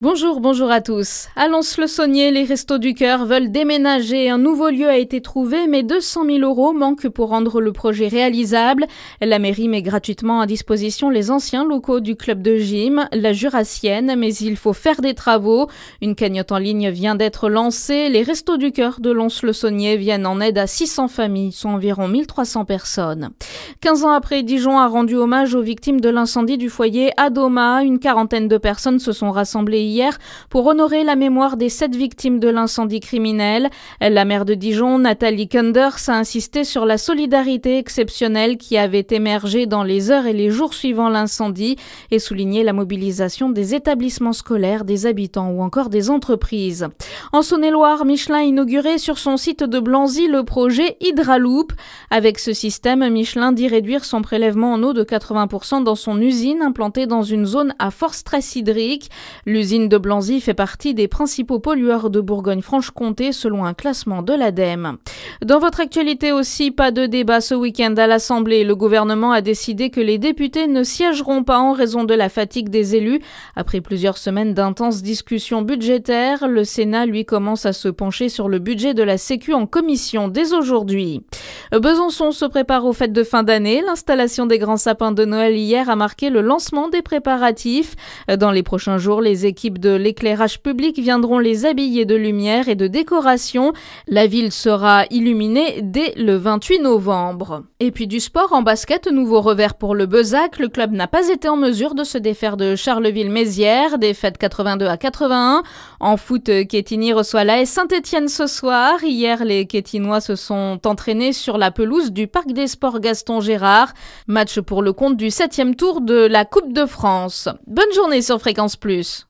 Bonjour à tous. À Lons-le-Saunier, les Restos du Cœur veulent déménager. Un nouveau lieu a été trouvé, mais 200 000 € manquent pour rendre le projet réalisable. La mairie met gratuitement à disposition les anciens locaux du club de gym, la Jurassienne, mais il faut faire des travaux. Une cagnotte en ligne vient d'être lancée. Les Restos du Cœur de Lons-le-Saunier viennent en aide à 600 familles, soit environ 1300 personnes. 15 ans après, Dijon a rendu hommage aux victimes de l'incendie du foyer à Doma. Une quarantaine de personnes se sont rassemblées hier pour honorer la mémoire des 7 victimes de l'incendie criminel. La maire de Dijon, Nathalie Kunders, a insisté sur la solidarité exceptionnelle qui avait émergé dans les heures et les jours suivant l'incendie et souligné la mobilisation des établissements scolaires, des habitants ou encore des entreprises. En Saône-et-Loire, Michelin a inauguré sur son site de Blanzy le projet Hydraloop. Avec ce système, Michelin dit réduire son prélèvement en eau de 80% dans son usine implantée dans une zone à fort stress hydrique. L'usine de Blanzy fait partie des principaux pollueurs de Bourgogne-Franche-Comté selon un classement de l'ADEME. Dans votre actualité aussi, pas de débat ce week-end à l'Assemblée. Le gouvernement a décidé que les députés ne siégeront pas en raison de la fatigue des élus. Après plusieurs semaines d'intenses discussions budgétaires, le Sénat, lui, commence à se pencher sur le budget de la Sécu en commission dès aujourd'hui. Besançon se prépare aux fêtes de fin d'année. L'installation des grands sapins de Noël hier a marqué le lancement des préparatifs. Dans les prochains jours, les équipes de l'éclairage public viendront les habiller de lumière et de décoration. La ville sera illuminée dès le 28 novembre. Et puis du sport en basket, nouveau revers pour le Bezac. Le club n'a pas été en mesure de se défaire de Charleville-Mézières, défaite 82-81. En foot, Quetigny reçoit l'AS Saint-Étienne ce soir. Hier, les Quétinois se sont entraînés sur la pelouse du Parc des Sports Gaston Gérard. Match pour le compte du 7e tour de la Coupe de France. Bonne journée sur Fréquence Plus.